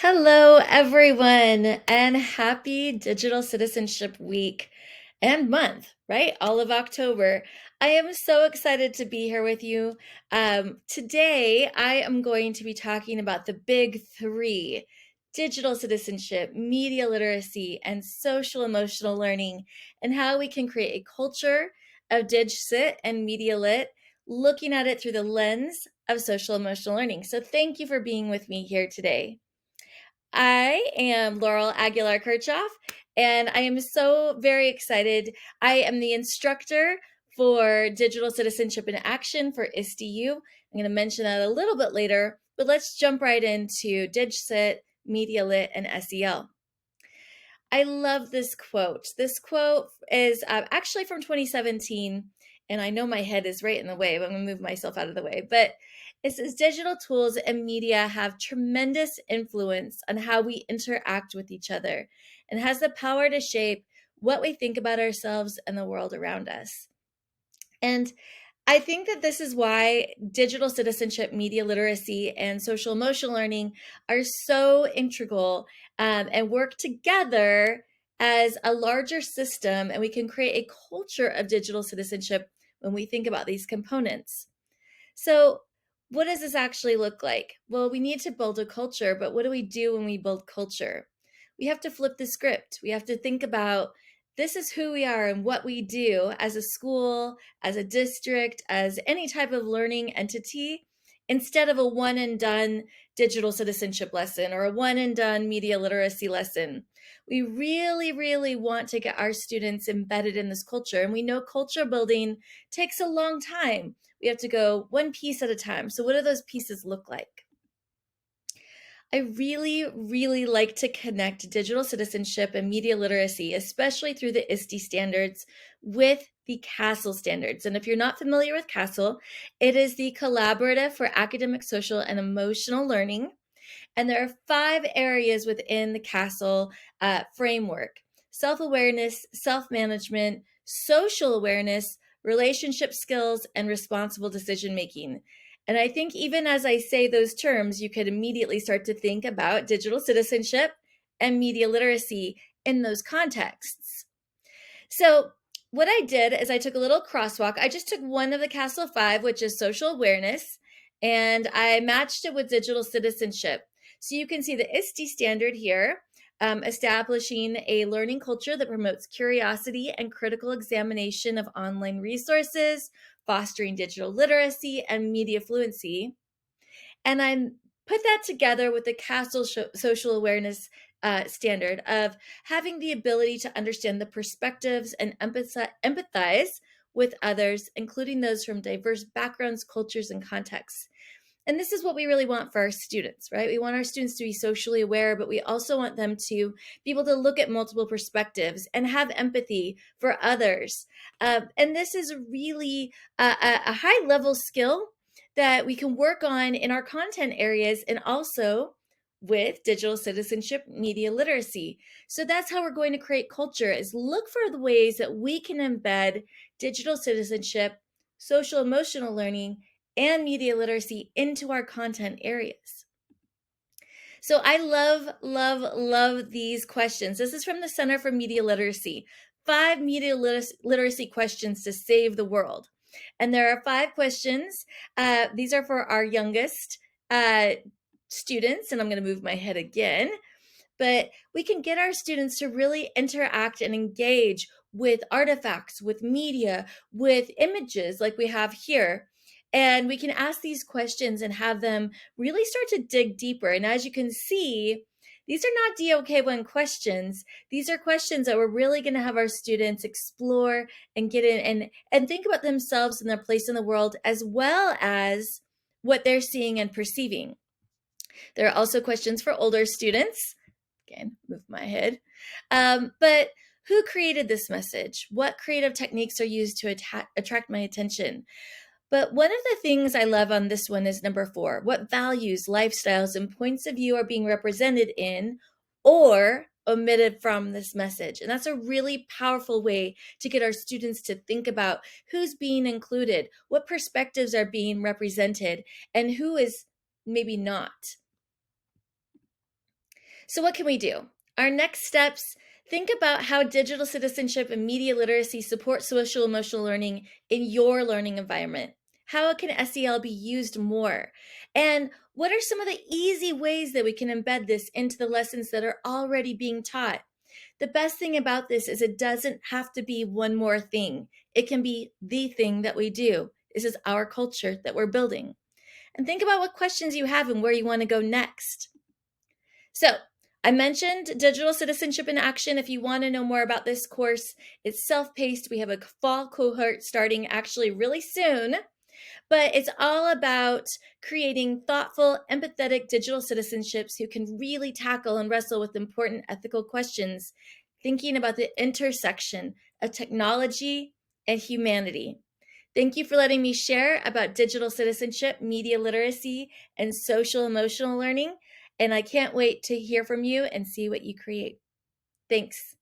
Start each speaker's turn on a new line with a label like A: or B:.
A: Hello, everyone, and happy Digital Citizenship Week and month, right? All of October. I am so excited to be here with you. Today, I am going to be talking about the big three: digital citizenship, media literacy, and social emotional learning, and how we can create a culture of DigCit and MediaLit, looking at it through the lens of social emotional learning. So, thank you for being with me here today. I am Laurel Aguilar Kirchhoff, and I am so very excited. I am the instructor for Digital Citizenship in Action for ISTE. I'm going to mention that a little bit later, but let's jump right into DigCit, MediaLit, and SEL. I love this quote. This quote is actually from 2017, and I know my head is right in the way, but I'm going to move myself out of the way. But it says digital tools and media have tremendous influence on how we interact with each other and has the power to shape what we think about ourselves and the world around us. And I think that this is why digital citizenship, media literacy, and social emotional learning are so integral and work together as a larger system, and we can create a culture of digital citizenship when we think about these components. So, what does this actually look like? Well, we need to build a culture, but what do we do when we build culture? We have to flip the script. We have to think about this is who we are and what we do as a school, as a district, as any type of learning entity, instead of a one and done digital citizenship lesson or a one and done media literacy lesson. We really want to get our students embedded in this culture. And we know culture building takes a long time. We have to go one piece at a time. So, what do those pieces look like? I really like to connect digital citizenship and media literacy, especially through the ISTE standards, with the CASEL standards. And if you're not familiar with CASEL, it is the Collaborative for Academic, Social, and Emotional Learning. And there are 5 areas within the CASEL framework: self-awareness, self-management, social awareness, relationship skills, and responsible decision-making. And I think even as I say those terms, you could immediately start to think about digital citizenship and media literacy in those contexts. So what I did is I took a little crosswalk. I just took one of the CASEL 5, which is social awareness, and I matched it with digital citizenship. So you can see the ISTE standard here, establishing a learning culture that promotes curiosity and critical examination of online resources, fostering digital literacy and media fluency. And I put that together with the CASEL social awareness standard of having the ability to understand the perspectives and empathize with others, including those from diverse backgrounds, cultures, and contexts. And this is what we really want for our students, right? We want our students to be socially aware, but we also want them to be able to look at multiple perspectives and have empathy for others. And this is really a high level skill that we can work on in our content areas and also with digital citizenship, media literacy. So that's how we're going to create culture, is look for the ways that we can embed digital citizenship, social emotional learning, and media literacy into our content areas. So I love these questions. This is from the Center for Media Literacy. 5 media literacy questions to save the world. And there are 5 questions. These are for our youngest students, and I'm going to move my head again. But we can get our students to really interact and engage with artifacts, with media, with images like we have here. And we can ask these questions and have them really start to dig deeper. And as you can see, these are not DOK1 questions. These are questions that we're really going to have our students explore and get in and think about themselves and their place in the world, as well as what they're seeing and perceiving. There are also questions for older students. Again, move my head. But who created this message? What creative techniques are used to attract my attention? But one of the things I love on this one is number 4. What values, lifestyles, and points of view are being represented in or omitted from this message? And that's a really powerful way to get our students to think about who's being included, what perspectives are being represented, and who is maybe not. So what can we do? Our next steps, think about how digital citizenship and media literacy support social emotional learning in your learning environment. How can SEL be used more? And what are some of the easy ways that we can embed this into the lessons that are already being taught? The best thing about this is it doesn't have to be one more thing. It can be the thing that we do. This is our culture that we're building. And think about what questions you have and where you want to go next. So, I mentioned Digital Citizenship in Action. If you want to know more about this course, it's self-paced. We have a fall cohort starting actually really soon, but it's all about creating thoughtful, empathetic digital citizenships who can really tackle and wrestle with important ethical questions, thinking about the intersection of technology and humanity. Thank you for letting me share about digital citizenship, media literacy, and social emotional learning. And I can't wait to hear from you and see what you create. Thanks.